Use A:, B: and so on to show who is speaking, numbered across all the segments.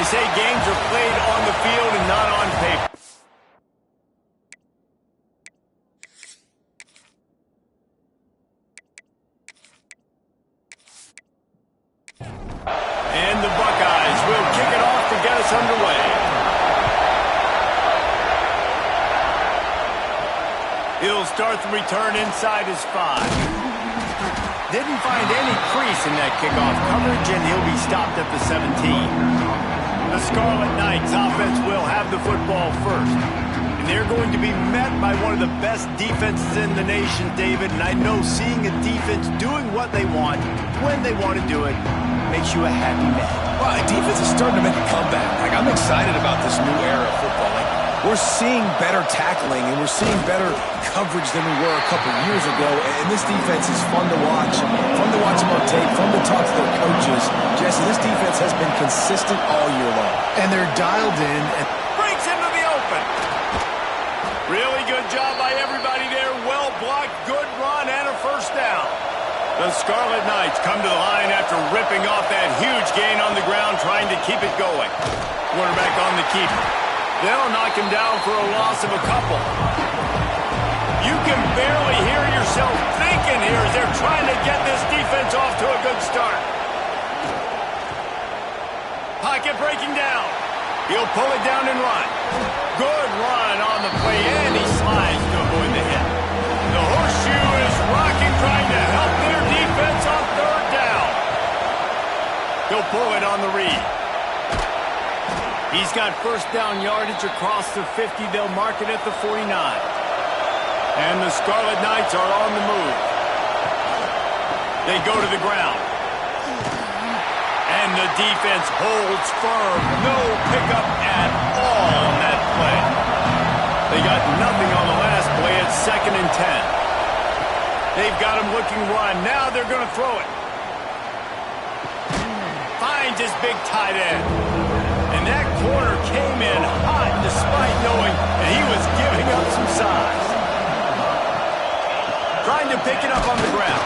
A: They say games are played on the field and not on paper. And the Buckeyes will kick it off to get us underway. He'll start the return inside his 5. Didn't find any crease in that kickoff coverage, and he'll be stopped at the 17. The Scarlet Knights offense will have the football first. And they're going to be met by one of the best defenses in the nation, David. And I know seeing a defense doing what they want, when they want to do it, makes you a happy man.
B: Well, the defense is starting to make a comeback. Like, I'm excited about this new era of football. Like, we're seeing better tackling, and we're seeing better coverage than we were a couple years ago. And this defense is fun to watch. Fun to watch them on tape. Fun to talk to their coaches. Jesse, this defense has been consistent all year long.
C: And they're dialed in. And
A: breaks into the open. Really good job by everybody there. Well blocked, good run, and a first down. The Scarlet Knights come to the line after ripping off that huge gain on the ground, trying to keep it going. Quarterback on the keeper. They'll knock him down for a loss of a couple. You can barely hear yourself thinking here as they're trying to get this defense off to a good start. Pocket breaking down. He'll pull it down and run. Good run on the play, and he slides to avoid the hit. The horseshoe is rocking, trying to help their defense on third down. He'll pull it on the read. He's got first down yardage across the 50. They'll mark it at the 49. And the Scarlet Knights are on the move. They go to the ground. And the defense holds firm. No pickup at all on that play. They got nothing on the last play. It's 2nd and 10. They've got him looking run. Now they're going to throw it. Finds his big tight end. And that corner came in hot despite knowing that he was giving up some size. Trying to pick it up on the ground.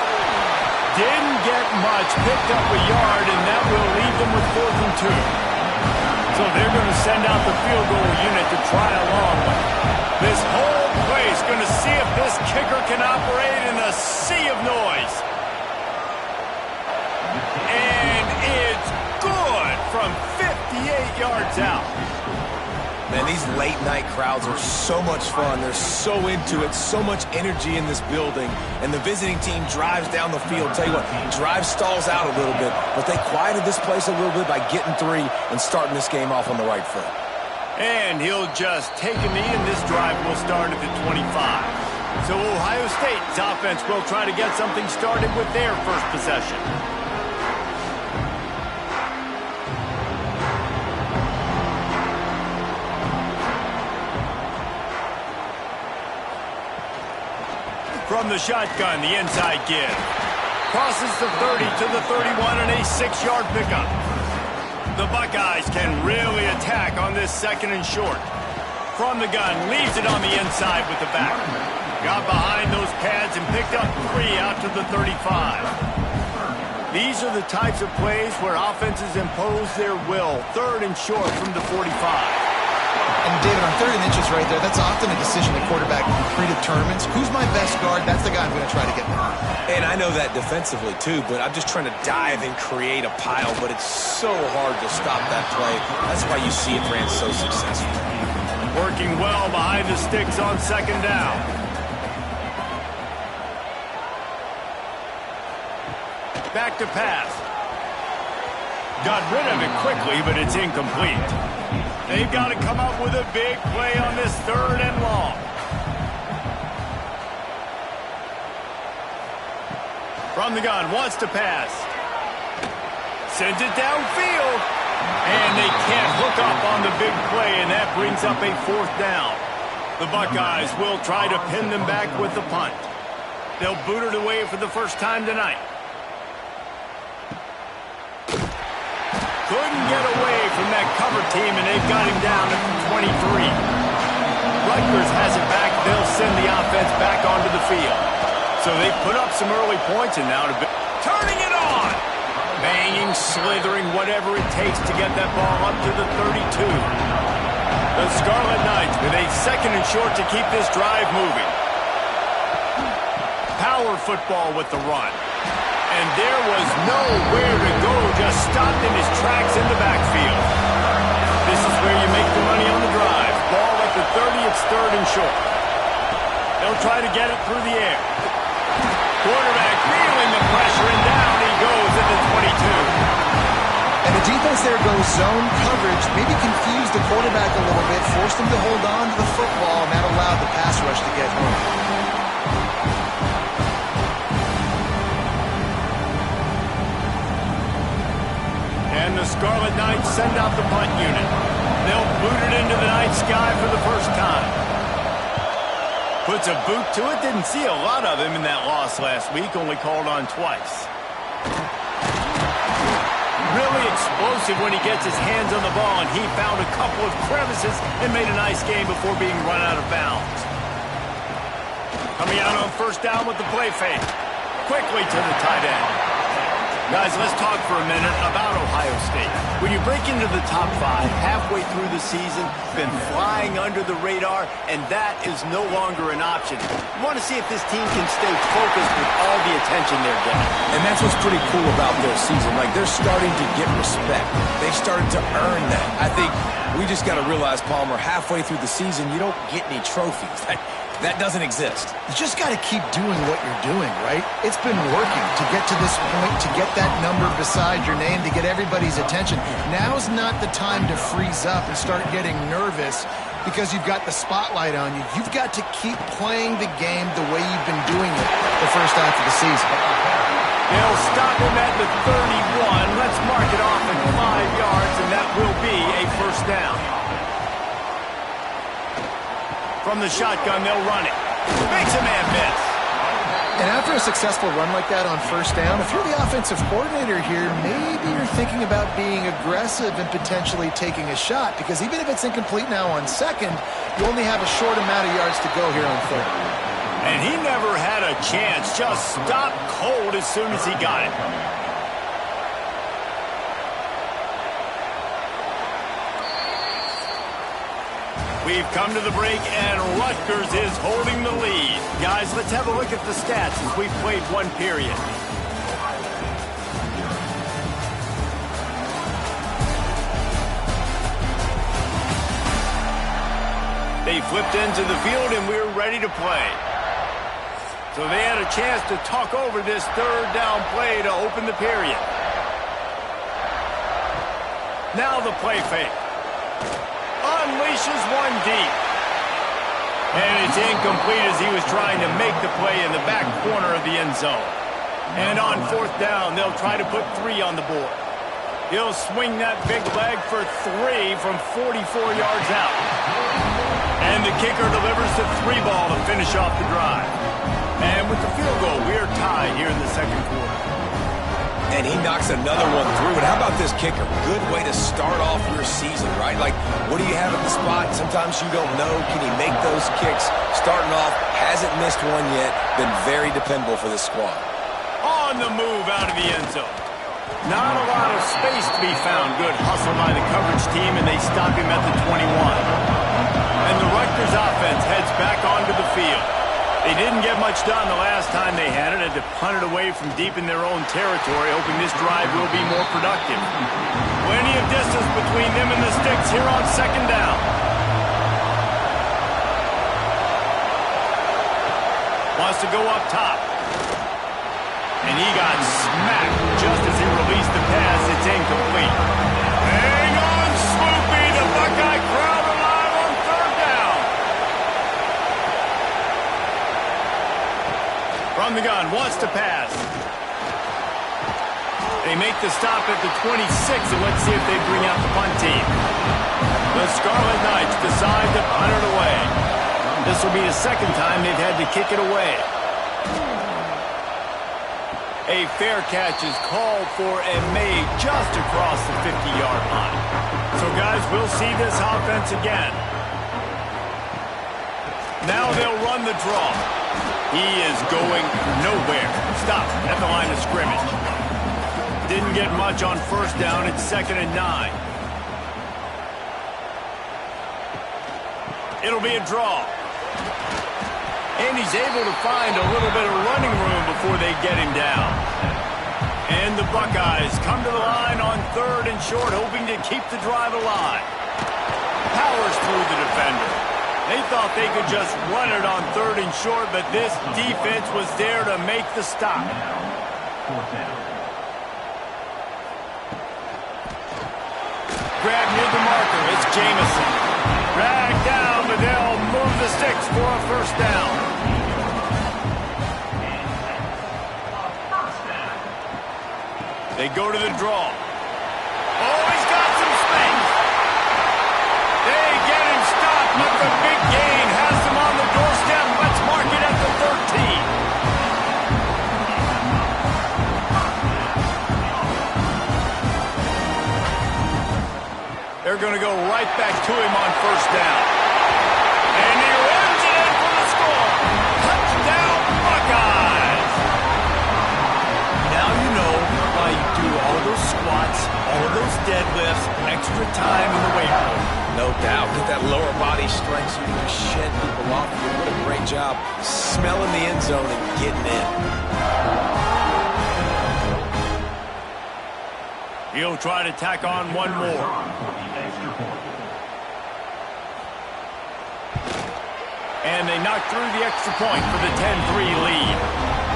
A: Didn't get much. Picked up a yard, and that will leave them with 4th and 2. So they're going to send out the field goal unit to try a long one. This whole place going to see if this kicker can operate in a sea of noise. And it's good from 58 yards out.
B: Man, these late-night crowds are so much fun. They're so into it, so much energy in this building. And the visiting team drives down the field. Tell you what, drive stalls out a little bit, but they quieted this place a little bit by getting 3 and starting this game off on the right foot.
A: And he'll just take a knee, and this drive will start at the 25. So Ohio State's offense will try to get something started with their first possession. From the shotgun, the inside give. Crosses the 30 to the 31 and a 6-yard pickup. The Buckeyes can really attack on this 2nd and short. From the gun, leaves it on the inside with the back. Got behind those pads and picked up 3 out to the 35. These are the types of plays where offenses impose their will. 3rd and short from the 45.
C: And David, on 3rd and inches right there, that's often a decision the quarterback predetermines. Who's my best guard? That's the guy I'm going to try to get behind.
B: And I know that defensively, too, but I'm just trying to dive and create a pile, but it's so hard to stop that play. That's why you see it ran so successful.
A: Working well behind the sticks on 2nd down. Back to pass. Got rid of it quickly, but it's incomplete. They've got to come up with a big play on this 3rd and long. From the gun, wants to pass. Sends it downfield. And they can't hook up on the big play, and that brings up a 4th down. The Buckeyes will try to pin them back with the punt. They'll boot it away for the first time tonight. Couldn't get away from that cover team, and they've got him down at the 23. Rutgers has it back. They'll send the offense back onto the field. So they put up some early points, and now turning it on. Banging, slithering, whatever it takes to get that ball up to the 32. The Scarlet Knights with a 2nd and short to keep this drive moving. Power football with the run. And there was nowhere to go, just stopped in his tracks in the backfield. This is where you make the money on the drive. Ball at the 30, it's 3rd and short. They'll try to get it through the air. Quarterback feeling the pressure, and down he goes at the 22.
C: And the defense there goes zone coverage, maybe confused the quarterback a little bit, forced him to hold on to the football, and that allowed the pass rush to get home.
A: And the Scarlet Knights send out the punt unit. They'll boot it into the night sky for the first time. Puts a boot to it. Didn't see a lot of him in that loss last week. Only called on twice. Really explosive when he gets his hands on the ball, and he found a couple of crevices and made a nice game before being run out of bounds. Coming out on 1st down with the play fake. Quickly to the tight end. Guys, let's talk for a minute about Ohio State. When you break into the top 5 halfway through the season, been flying under the radar, and that is no longer an option. You want to see if this team can stay focused with all the attention they're getting.
B: And that's what's pretty cool about their season. Like, they're starting to get respect. They started to earn that. I think we just got to realize, Palmer, halfway through the season, you don't get any trophies. That doesn't exist.
C: You just got to keep doing what you're doing, right? It's been working to get to this point, to get that number beside your name, to get everybody's attention. Now's not the time to freeze up and start getting nervous because you've got the spotlight on you. You've got to keep playing the game the way you've been doing it the first half of the season.
A: They'll stop him at the 31. Let's mark it off at 5 yards, and that will be a 1st down. From the shotgun, they'll run it. Makes a man miss.
C: And after a successful run like that on 1st down, if you're the offensive coordinator here, maybe you're thinking about being aggressive and potentially taking a shot, because even if it's incomplete now on 2nd, you only have a short amount of yards to go here on 3rd.
A: And he never had a chance. Just stopped cold as soon as he got it. We've come to the break, and Rutgers is holding the lead. Guys, let's have a look at the stats as we've played 1 period. They flipped into the field, and we're ready to play. So they had a chance to talk over this 3rd down play to open the period. Now the play fake. Unleashes one deep. And it's incomplete as he was trying to make the play in the back corner of the end zone. And on 4th down, they'll try to put 3 on the board. He'll swing that big leg for 3 from 44 yards out. And the kicker delivers the 3 ball to finish off the drive. And with the field goal, we're tied here in the 2nd quarter.
B: And he knocks another one through. And how about this kicker? Good way to start off your season, right? Like, what do you have at the spot? Sometimes you don't know. Can he make those kicks? Starting off, hasn't missed one yet. Been very dependable for this squad.
A: On the move out of the end zone. Not a lot of space to be found. Good hustle by the coverage team, and they stop him at the 21. And the Rutgers offense heads back onto the field. They didn't get much done the last time they had it. Had to punt it away from deep in their own territory, hoping this drive will be more productive. Plenty of distance between them and the sticks here on 2nd down. Wants to go up top. And he got smacked just as he released the pass. It's incomplete. Hang on, Swoopy. The Buckeye crowd alive on 3rd down. From the gun, wants to pass. They make the stop at the 26, and let's see if they bring out the punt team. The Scarlet Knights decide to punt it away. This will be the 2nd time they've had to kick it away. A fair catch is called for and made just across the 50-yard line. So, guys, we'll see this offense again. Now they'll run the draw. He is going nowhere. Stop at the line of scrimmage. didn't get much on first down. It's 2nd and 9. It'll be a draw. And he's able to find a little bit of running room before they get him down. And the Buckeyes come to the line on 3rd and short, hoping to keep the drive alive. Powers through the defender. They thought they could just run it on 3rd and short, but this defense was there to make the stop. Grab near the marker. It's Jamison. Dragged down, but they'll move the sticks for a first down. They go to the draw. Oh, he's got some space. They get him stopped, but the big gain has them on the doorstep. Let's mark it at the 13. They're going to go right back to him on first down. And he runs it in for the score. Touchdown, Buckeyes. Now you know why you do all those squats, all those deadlifts, extra time in the weight room.
B: No doubt. With that lower body strength, so you can shed people off. You did a great job smelling the end zone and getting in.
A: He'll try to tack on one more. And they knock through the extra point for the 10-3 lead.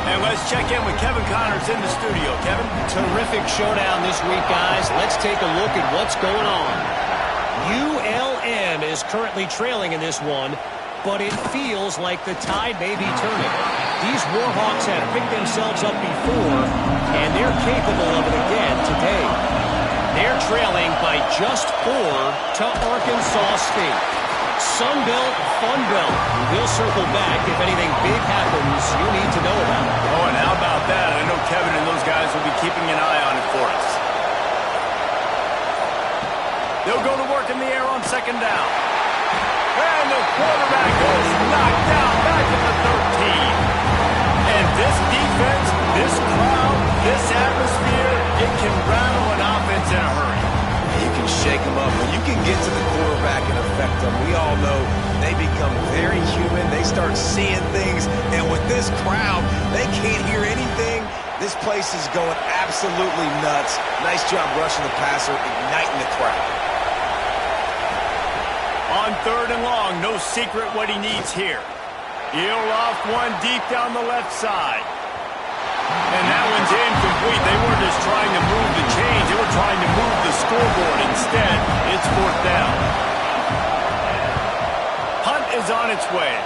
A: And let's check in with Kevin Connors in the studio. Kevin?
D: Terrific showdown this week, guys. Let's take a look at what's going on. ULM is currently trailing in this one, but it feels like the tide may be turning. These Warhawks have picked themselves up before, and they're capable of it again today. They're trailing by just 4 to Arkansas State. Sunbelt, Funbelt. We'll circle back if anything big happens you need to know about.
A: Oh, and how about that? I know Kevin and those guys will be keeping an eye on it for us. They'll go to work in the air on 2nd down. And the quarterback goes knocked down back at the 13. And this defense, this crowd, this atmosphere, it can rattle an offense in a hurry.
B: You can shake them up. When you can get to the quarterback and affect them, we all know they become very human. They start seeing things. And with this crowd, they can't hear anything. This place is going absolutely nuts. Nice job rushing the passer, igniting the crowd.
A: On 3rd and long, no secret what he needs here. He'll loft one deep down the left side. And that one's incomplete. They weren't just trying to move the chains. They were trying to move the scoreboard. Instead, it's 4th down. Hunt is on its way.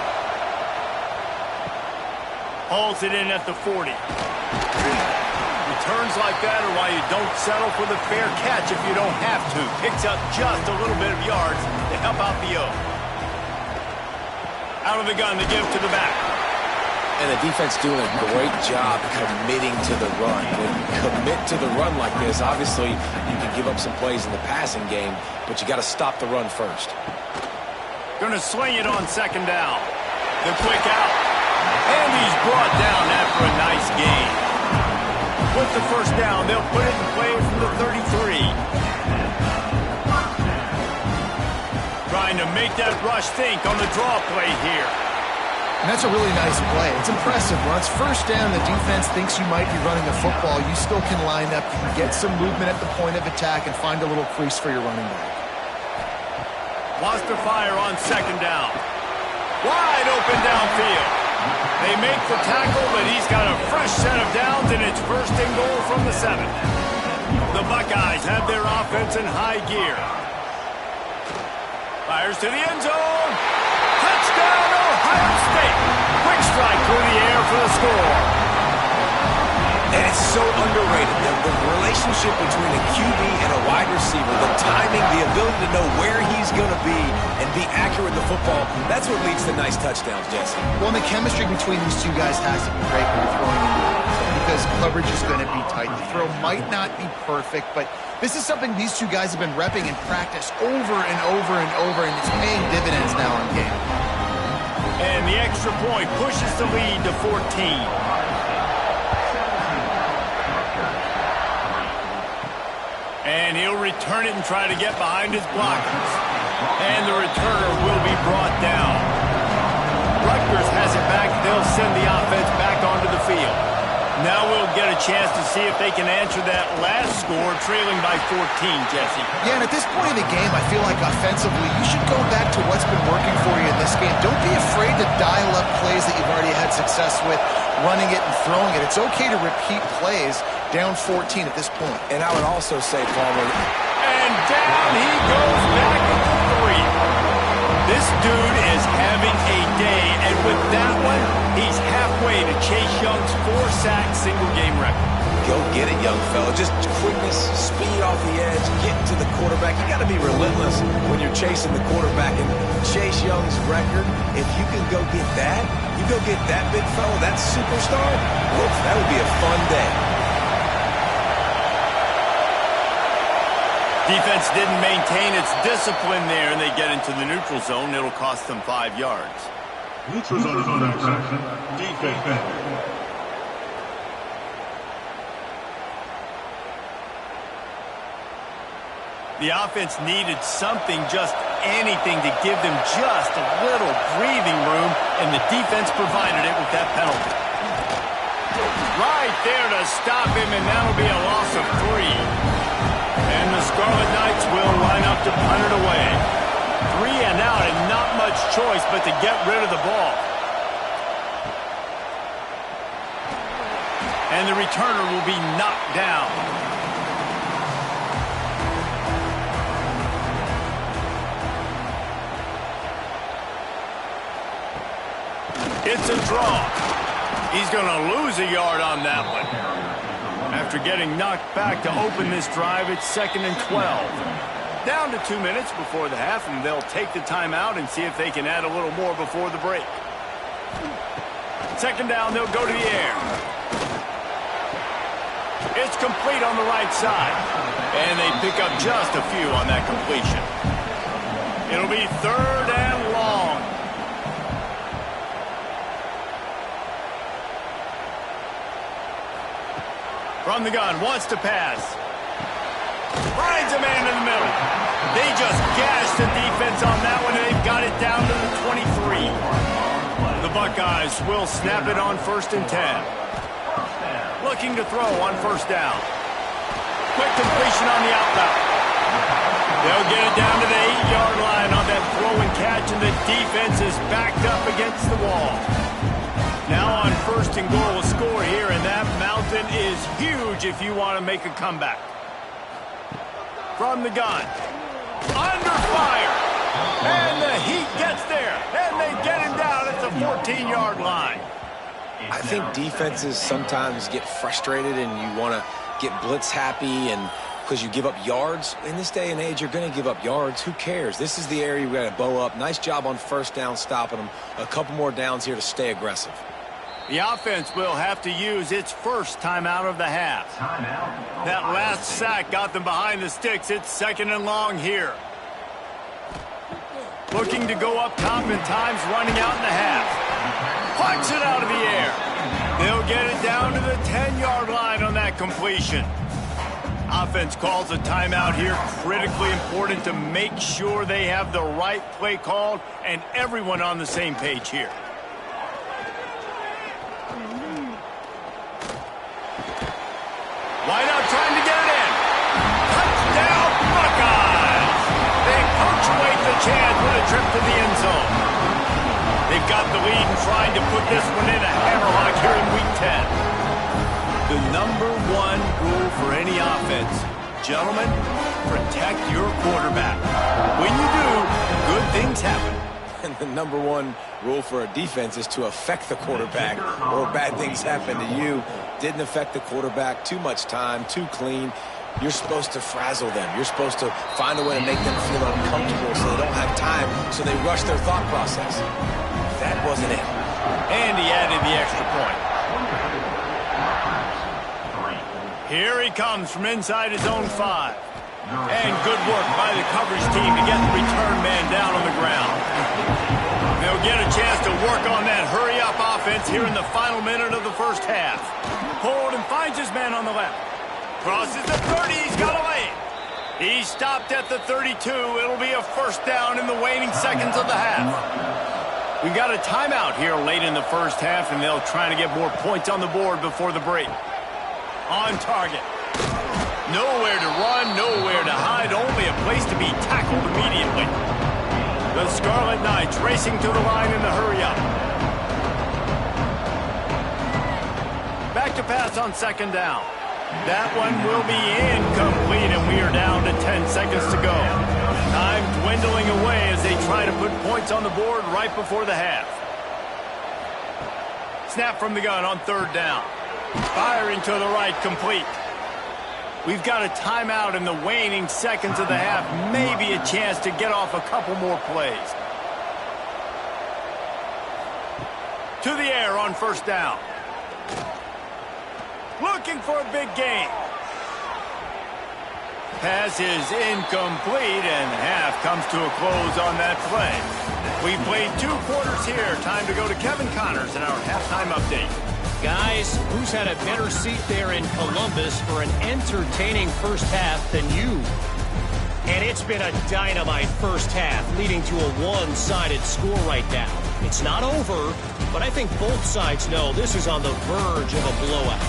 A: Hauls it in at the 40. Returns like that are why you don't settle for the fair catch if you don't have to. Picks up just a little bit of yards to help out the O. Out of the gun to give to the back.
B: And the defense doing a great job committing to the run. When you commit to the run like this, obviously you can give up some plays in the passing game, but you got to stop the run first.
A: Going to sling it on 2nd down. The quick out. And he's brought down after a nice gain. With the first down, they'll put it in play from the 33. Trying to make that rush think on the draw play here.
C: And that's a really nice play. It's impressive. Once first down, the defense thinks you might be running a football. You still can line up. You can get some movement at the point of attack and find a little crease for your running back.
A: Wants to fire on 2nd down. Wide open downfield. They make the tackle, but he's got a fresh set of downs, and it's 1st and goal from the 7. The Buckeyes have their offense in high gear. Fires to the end zone. Touchdown, Ohio State. Quick strike through the air for the score.
B: And it's so underrated. The relationship between a QB and a wide receiver, the timing, the ability to know where he's going to be and be accurate with the football, that's what leads to nice touchdowns, Jesse.
C: Well, and the chemistry between these two guys has to be great when you're throwing into it because coverage is going to be tight. The throw might not be perfect, but this is something these two guys have been repping in practice over and over and over, and it's paying dividends now in game.
A: And the extra point pushes the lead to 14. And he'll return it and try to get behind his blockers. And the returner will be brought down. Rutgers has it back. They'll send the offense back onto the field. Now we'll get a chance to see if they can answer that last score, trailing by 14, Jesse.
C: Yeah, and at this point in the game, I feel like offensively, you should go back to what's been working for you in this game. Don't be afraid to dial up plays that you've already had success with, running it and throwing it. It's okay to repeat plays down 14 at this point.
B: And I would also say, Palmer,
A: and down he goes back at the 3. This dude is having a day, and with that one, he's halfway to Chase Young's 4-sack single-game record.
B: go get it, young fella. Just quickness, speed off the edge, getting to the quarterback. You got to be relentless when you're chasing the quarterback. And Chase Young's record, if you can go get that, you go get that big fella, that superstar, oof, that would be a fun day.
A: Defense didn't maintain its discipline there, and they get into the neutral zone. It'll cost them 5 yards.
E: Neutral zone infraction. Defense.
A: The offense needed something, just anything, to give them just a little breathing room, and the defense provided it with that penalty. Right there to stop him, and that'll be a loss of 3. And the Scarlet Knights will line up to punt it away. 3 and out, and not much choice but to get rid of the ball. And the returner will be knocked down. It's a draw. He's going to lose a yard on that one. After getting knocked back to open this drive, it's 2nd and 12. Down to 2 minutes before the half, and they'll take the timeout and see if they can add a little more before the break. 2nd down, they'll go to the air. It's complete on the right side. And they pick up just a few on that completion. It'll be 3rd and long. From the gun, wants to pass. Finds a man in the middle. They just gashed the defense on that one, and they've got it down to the 23. The Buckeyes will snap it on 1st and 10. Looking to throw on 1st down. Quick completion on the out route. They'll get it down to the 8-yard line on that throw and catch, and the defense is backed up against the wall. Now on 1st and goal, a score here, and that mountain is huge if you want to make a comeback. From the gun. Under fire. And the Heat gets there. And they get him down at the 14-yard line.
B: I think defenses sometimes get frustrated and you want to get blitz happy, and because you give up yards. In this day and age, you're going to give up yards. Who cares? This is the area we got to bow up. Nice job on 1st down stopping them. A couple more downs here to stay aggressive.
A: The offense will have to use its first timeout of the half. That last sack got them behind the sticks. It's 2nd and long here. Looking to go up top, and time's running out in the half. Punch it out of the air. They'll get it down to the 10-yard line on that completion. Offense calls a timeout here. Critically important to make sure they have the right play called and everyone on the same page here. Wide out trying to get it in. Touchdown, Buckeyes! They punctuate the chance with a trip to the end zone. They've got the lead and trying to put this one in a hammerlock here in Week 10. The #1 rule for any offense, gentlemen, protect your quarterback. When you do, good things happen.
B: And the #1 rule for a defense is to affect the quarterback, or bad things happen to you. Didn't affect the quarterback. Too much time, too clean. You're supposed to frazzle them. You're supposed to find a way to make them feel uncomfortable so they don't have time, so they rush their thought process. That wasn't it.
A: And he added the extra point. Here he comes from inside his own 5. And good work by the coverage team to get the return man down on the ground. They'll get a chance to work on that hurry-up offense here in the final minute of the first half. Hold and finds his man on the left. Crosses the 30, he's got away. He stopped at the 32. It'll be a first down in the waning seconds of the half. We've got a timeout here late in the first half, and they'll try to get more points on the board before the break. On target. Nowhere to run, nowhere to hide, only a place to be tackled immediately. The Scarlet Knights racing to the line in the hurry-up. Back to pass on second down. That one will be incomplete, and we are down to 10 seconds to go. Time dwindling away as they try to put points on the board right before the half. Snap from the gun on third down. Firing to the right, complete. We've got a timeout in the waning seconds of the half. Maybe a chance to get off a couple more plays. To the air on first down. Looking for a big gain. Pass is incomplete, and half comes to a close on that play. We played 2 quarters here. Time to go to Kevin Connors in our halftime update.
D: Guys, who's had a better seat there in Columbus for an entertaining first half than you? And it's been a dynamite first half, leading to a one-sided score right now. It's not over, but I think both sides know this is on the verge of a blowout.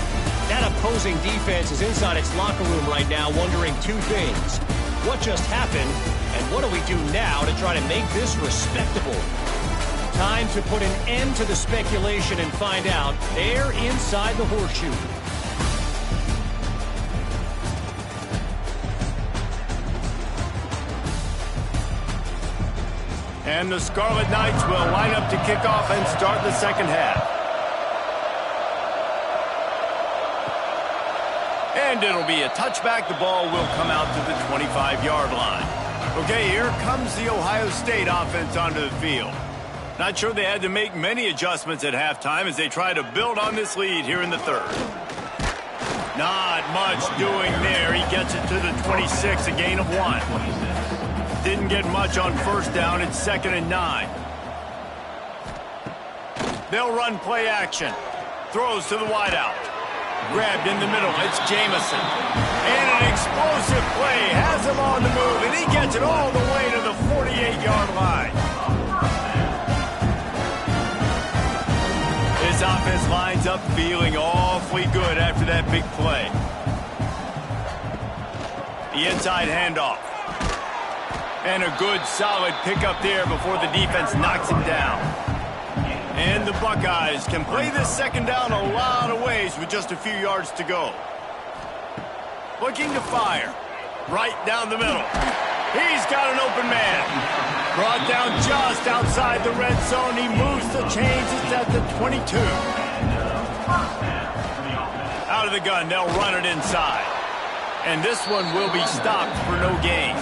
D: That opposing defense is inside its locker room right now wondering 2 things. What just happened, and what do we do now to try to make this respectable? Time to put an end to the speculation and find out. They're inside the horseshoe.
A: And the Scarlet Knights will line up to kick off and start the second half. And it'll be a touchback. The ball will come out to the 25-yard line. Okay, here comes the Ohio State offense onto the field. Not sure they had to make many adjustments at halftime as they try to build on this lead here in the third. Not much doing there. He gets it to the 26, a gain of 1. Didn't get much on first down. It's 2nd and 9. They'll run play action. Throws to the wideout. Grabbed in the middle. It's Jamison. And an explosive play. Has him on the move, and he gets it all the way to the 48-yard line. This offense lines up feeling awfully good after that big play. The inside handoff. And a good, solid pickup there before the defense knocks him down. And the Buckeyes can play this second down a lot of ways with just a few yards to go. Looking to fire. Right down the middle. He's got an open man. Brought down just outside the red zone. He moves the chains. It's at the 22. Out of the gun. They'll run it inside. And this one will be stopped for no gain.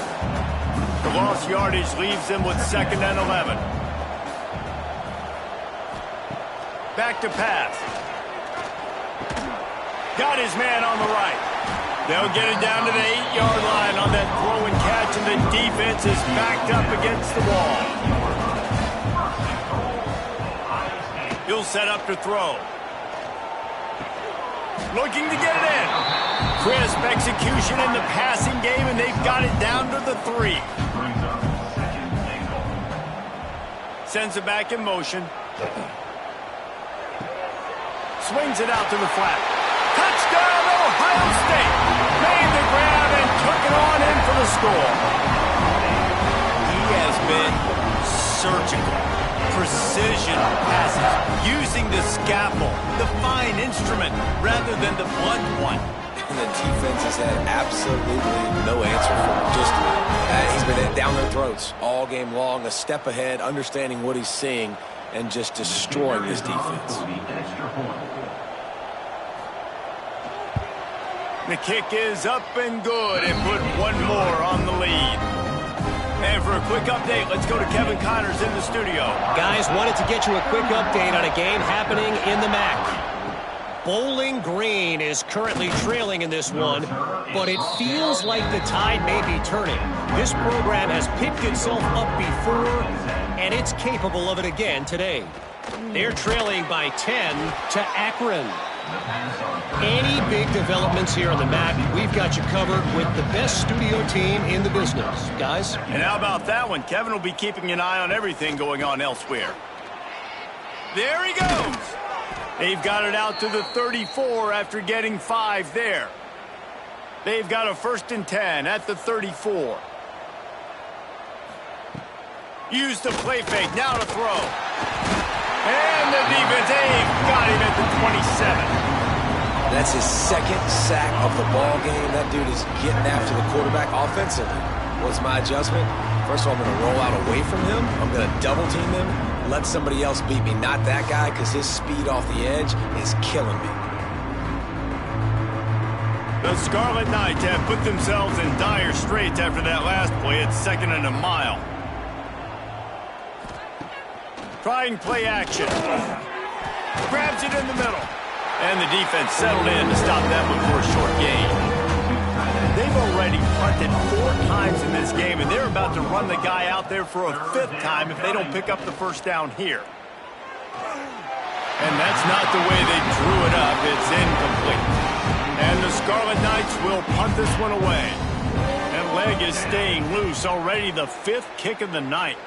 A: The lost yardage leaves them with 2nd and 11. Back to pass. Got his man on the right. They'll get it down to the 8-yard line on that throw and catch, and the defense is backed up against the wall. He'll set up to throw. Looking to get it in. Crisp execution in the passing game, and they've got it down to the 3. Sends it back in motion. Swings it out to the flat. Touchdown, Ohio State! Made the grab and took it on in for the score. He has been surgical. Precision passes. Using the scalpel, the fine instrument, rather than the blunt one.
B: And the defense has had absolutely no answer for him. Just, he's been down their throats all game long, a step ahead, understanding what he's seeing, and just destroying this defense.
A: The kick is up and good, and put one more on the lead. And for a quick update, let's go to Kevin Connors in the studio.
D: Guys, wanted to get you a quick update on a game happening in the MAC. Bowling Green is currently trailing in this one, but it feels like the tide may be turning. This program has picked itself up before, and it's capable of it again today. They're trailing by 10 to Akron. Any big developments here on the map, we've got you covered with the best studio team in the business. Guys?
A: And how about that one? Kevin will be keeping an eye on everything going on elsewhere. There he goes. They've got it out to the 34 after getting 5 there. They've got a 1st and 10 at the 34. Use the play fake, now to throw. And the defense, they've got him at the 27.
B: That's his 2nd sack of the ball game. That dude is getting after the quarterback offensively. What's my adjustment? First of all, I'm going to roll out away from him. I'm going to double team him. Let somebody else beat me, not that guy, because his speed off the edge is killing me.
A: The Scarlet Knights have put themselves in dire straits after that last play. It's 2nd and a mile. Trying play action. Grabs it in the middle. And the defense settled in to stop that one for a short gain. They've already punted 4 times in this game, and they're about to run the guy out there for a 5th time if they don't pick up the 1st down here. And that's not the way they drew it up. It's incomplete. And the Scarlet Knights will punt this one away. That leg is staying loose. Already the 5th kick of the night.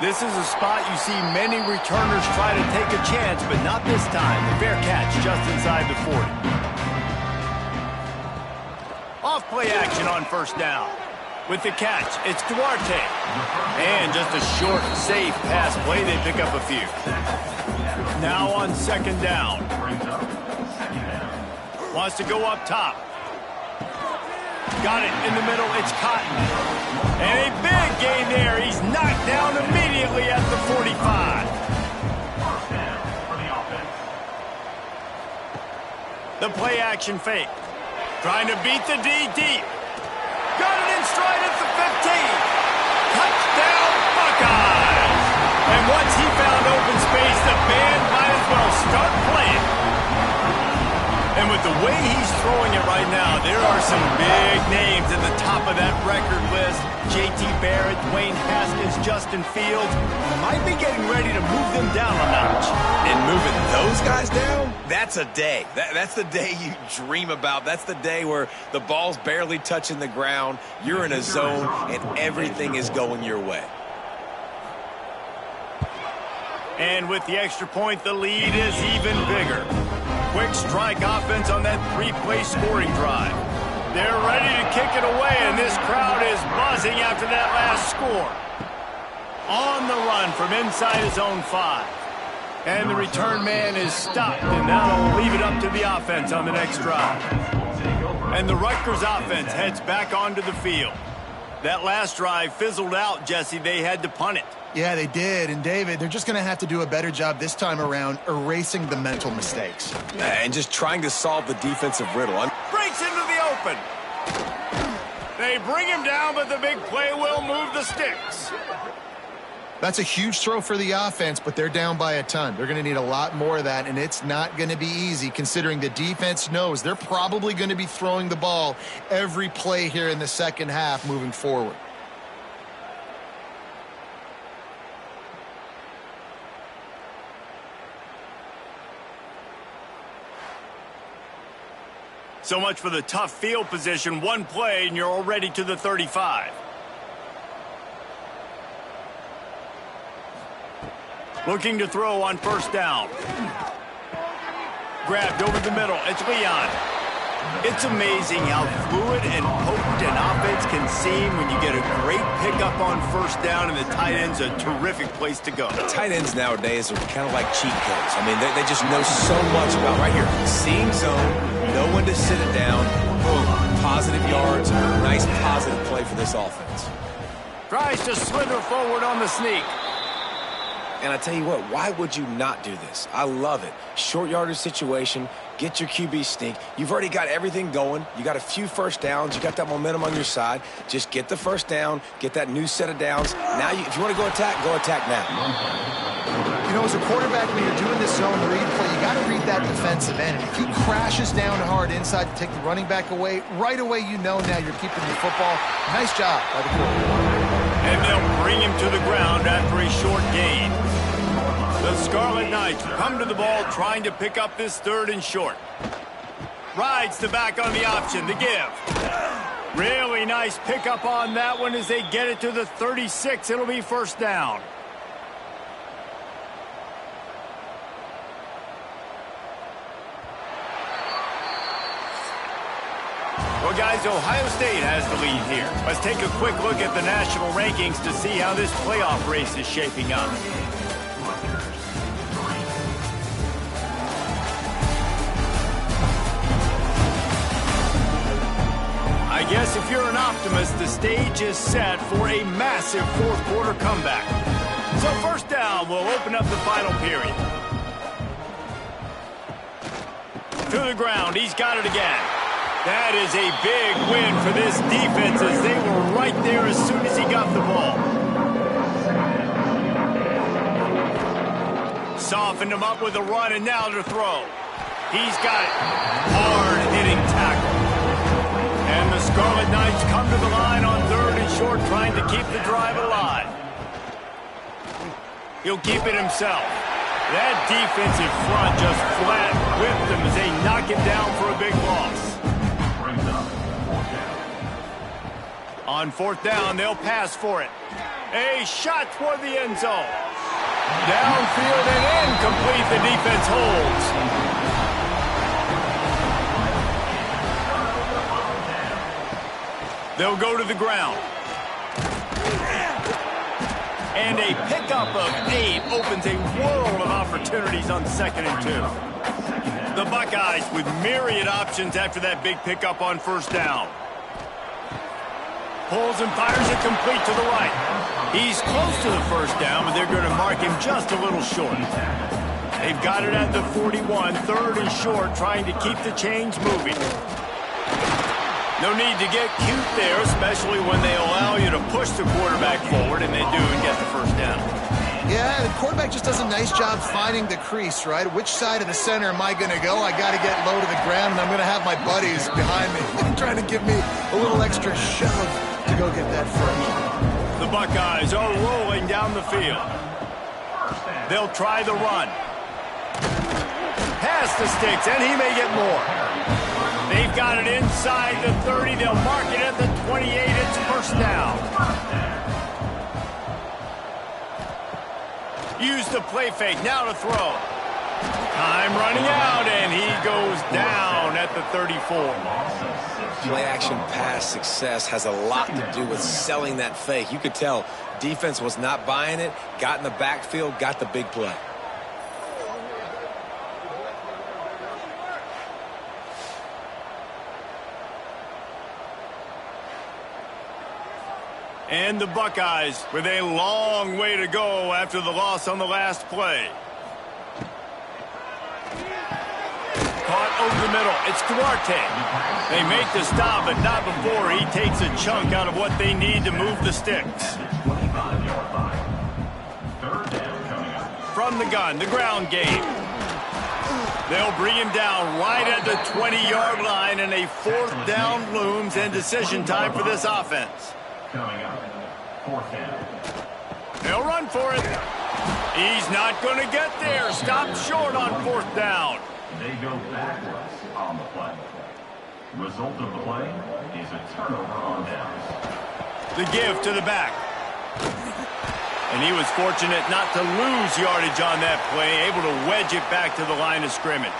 A: This is a spot you see many returners try to take a chance, but not this time. The fair catch just inside the 40. Off play action on 1st down. With the catch, it's Duarte. And just a short, safe pass play. They pick up a few. Now on 2nd down. Wants to go up top. Got it in the middle. It's Cotton. And a big gain there. He's knocked down immediately at the 45. The play action fake. Trying to beat the D deep. Got it in stride at the 15. Touchdown Buckeyes. And once he found open space, the band might as well start playing. And with the way he's throwing it right now, there are some big names at the top of that record list. J.T. Barrett, Dwayne Haskins, Justin Fields. Might be getting ready to move them down a notch.
B: And moving those guys down, that's a day. That's the day you dream about. That's the day where the ball's barely touching the ground, you're in a zone, and everything is going your way.
A: And with the extra point, the lead is even bigger. Quick strike offense on that 3-play scoring drive. They're ready to kick it away, and this crowd is buzzing after that last score. On the run from inside his own 5. And the return man is stopped, and that'll leave it up to the offense on the next drive. And the Rutgers offense heads back onto the field. That last drive fizzled out, Jesse. They had to punt it.
C: Yeah, they did. And, David, they're just going to have to do a better job this time around erasing the mental mistakes.
B: And just trying to solve the defensive riddle.
A: Breaks into the open. They bring him down, but the big play will move the sticks.
C: That's a huge throw for the offense, but they're down by a ton. They're going to need a lot more of that, and it's not going to be easy considering the defense knows they're probably going to be throwing the ball every play here in the second half moving forward.
A: So much for the tough field position. One play, and you're already to the 35. Looking to throw on 1st down. Grabbed over the middle. It's Leon. It's amazing how fluid and potent an offense can seem when you get a great pickup on 1st down, and the tight end's a terrific place to go.
B: Tight ends nowadays are kind of like cheat codes. I mean, they just know so much about right here. Seeing zone, know when to sit it down, boom, positive yards, nice positive play for this offense.
A: Tries to slither forward on the sneak.
B: And I tell you what, why would you not do this? I love it. Short yardage situation, get your QB sneak. You've already got everything going. You got a few 1st downs. You got that momentum on your side. Just get the 1st down, get that new set of downs. Now, if you want to go attack now.
C: You know, as a quarterback, when you're doing this zone read play, you got to read that defensive end. And if he crashes down hard inside to take the running back away, right away you know now you're keeping the football. Nice job by the quarterback.
A: And they'll bring him to the ground after a short gain. The Scarlet Knights come to the ball trying to pick up this 3rd and short. Rides the back on the option, the give. Really nice pickup on that one as they get it to the 36. It'll be 1st down. Well, guys, Ohio State has the lead here. Let's take a quick look at the national rankings to see how this playoff race is shaping up. I guess if you're an optimist, the stage is set for a massive 4th quarter comeback. So 1st down will open up the final period. To the ground, he's got it again. That is a big win for this defense as they were right there as soon as he got the ball. Softened him up with a run and now to throw. He's got it. Hard-hitting tackle. And the Scarlet Knights come to the line on 3rd and short, trying to keep the drive alive. He'll keep it himself. That defensive front just flat whipped him as they knock him down for a big loss. On 4th down, they'll pass for it. A shot toward the end zone. Downfield and incomplete. The defense holds. They'll go to the ground. And a pickup of 8 opens a world of opportunities on 2nd and 2. The Buckeyes with myriad options after that big pickup on 1st down. Pulls and fires it complete to the right. He's close to the 1st down, but they're going to mark him just a little short. They've got it at the 41, 3rd and short, trying to keep the chains moving. No need to get cute there, especially when they allow you to push the quarterback forward, and they do and get the 1st down.
C: Yeah, the quarterback just does a nice job finding the crease, right? Which side of the center am I going to go? I got to get low to the ground, and I'm going to have my buddies behind me trying to give me a little extra shove to go get that first.
A: The Buckeyes are rolling down the field. They'll try the run. Pass the sticks, and he may get more. They've got it inside the 30. They'll mark it at the 28. It's 1st down. Use the play fake. Now to throw. Time running out, and he goes down at the 34.
B: Play-action pass success has a lot to do with selling that fake. You could tell defense was not buying it, got in the backfield, got the big play.
A: And the Buckeyes with a long way to go after the loss on the last play. Caught over the middle. It's Duarte. They make the stop, but not before he takes a chunk out of what they need to move the sticks. From the gun, the ground game. They'll bring him down right at the 20-yard line, and a 4th down looms and decision time for this offense.
E: Coming up, 4th down.
A: They'll run for it. He's not going to get there. Stopped short on 4th down.
E: They go backwards on the play. Result of the play is a turnover on downs.
A: The give to the back. And he was fortunate not to lose yardage on that play, able to wedge it back to the line of scrimmage.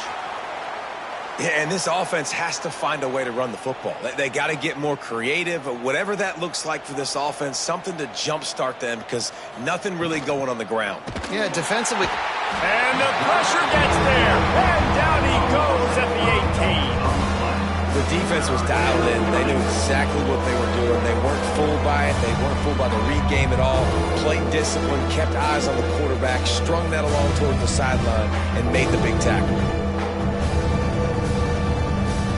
B: Yeah, and this offense has to find a way to run the football. They got to get more creative, whatever that looks like for this offense, something to jumpstart them because nothing really going on the ground.
C: Yeah, defensively.
A: And the pressure gets there. And down he goes at the 18.
B: The defense was dialed in. They knew exactly what they were doing. They weren't fooled by it. They weren't fooled by the read game at all. Played discipline, kept eyes on the quarterback, strung that along towards the sideline, and made the big tackle.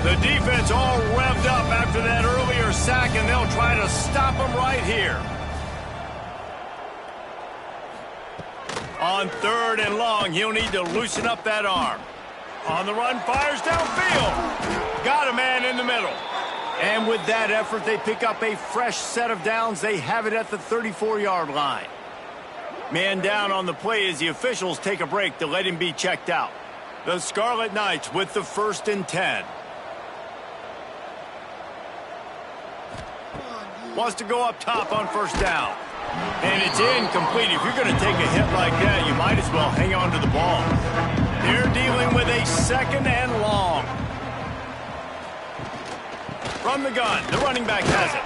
A: The defense all revved up after that earlier sack, and they'll try to stop him right here. On 3rd and long, he'll need to loosen up that arm. On the run, fires downfield. Got a man in the middle. And with that effort, they pick up a fresh set of downs. They have it at the 34-yard line. Man down on the play as the officials take a break to let him be checked out. The Scarlet Knights with the 1st and 10. Wants to go up top on 1st down. And it's incomplete. If you're going to take a hit like that, you might as well hang on to the ball. They're dealing with a 2nd and long. From the gun, the running back has it.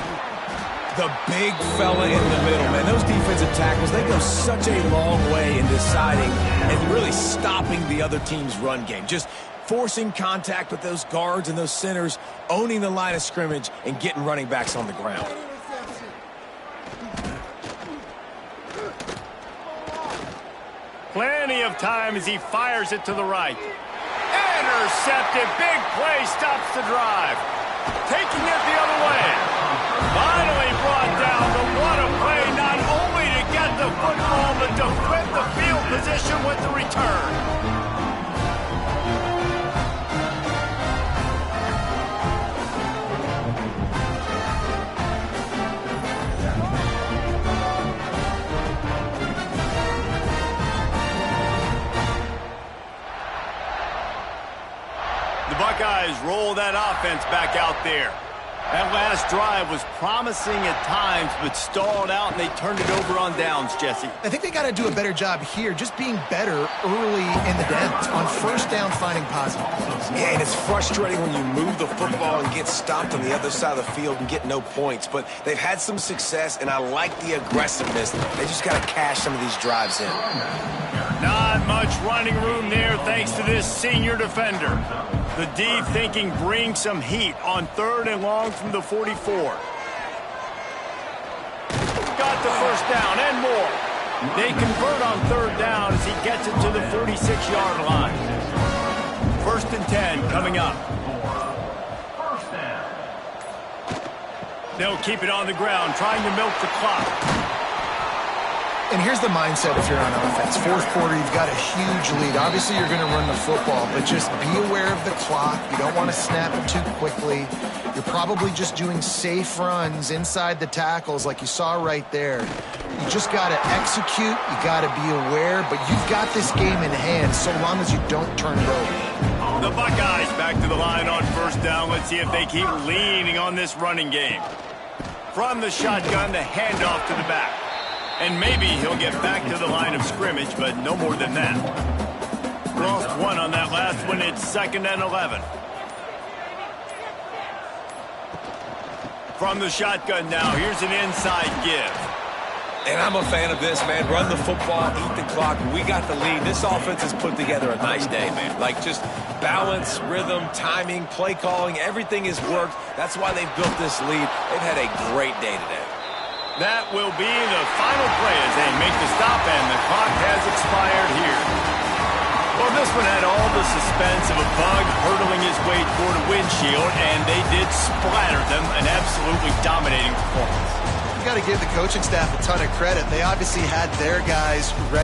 B: The big fella in the middle, man. Those defensive tackles, they go such a long way in deciding and really stopping the other team's run game. Just forcing contact with those guards and those centers, owning the line of scrimmage, and getting running backs on the ground.
A: Plenty of time as he fires it to the right. Intercepted. Big play stops the drive. Taking it the other way. Finally brought down, but what a play, not only to get the football, but to flip the field position with the return. The Buckeyes roll that offense back out there. That last drive was promising at times, but stalled out, and they turned it over on downs, Jesse.
C: I think they got to do a better job here, just being better early in the downs. On 1st down, finding positive plays.
B: Yeah, and it's frustrating when you move the football and get stopped on the other side of the field and get no points. But they've had some success, and I like the aggressiveness. They just got to cash some of these drives in.
A: Not much running room there thanks to this senior defender. The D thinking bring some heat on 3rd and long from the 44. Got the 1st down and more. They convert on 3rd down as he gets it to the 46-yard line. 1st and 10 coming up. They'll keep it on the ground, trying to milk the clock.
C: And here's the mindset if you're on offense. 4th quarter, you've got a huge lead. Obviously, you're going to run the football, but just be aware of the clock. You don't want to snap it too quickly. You're probably just doing safe runs inside the tackles like you saw right there. You just got to execute. You got to be aware, but you've got this game in hand so long as you don't turn it over.
A: The Buckeyes back to the line on 1st down. Let's see if they keep leaning on this running game. From the shotgun, the handoff to the back. And maybe he'll get back to the line of scrimmage, but no more than that. Lost one on that last one. It's 2nd and 11. From the shotgun now, here's an inside give.
B: And I'm a fan of this, man. Run the football, eat the clock. We got the lead. This offense has put together a nice day, man. Like just balance, rhythm, timing, play calling, everything has worked. That's why they've built this lead. They've had a great day today.
A: That will be the final play as they make the stop, and the clock has expired here. Well, this one had all the suspense of a bug hurtling his way toward a windshield, and they did splatter them. An absolutely dominating performance.
C: You got to give the coaching staff a ton of credit. They obviously had their guys ready.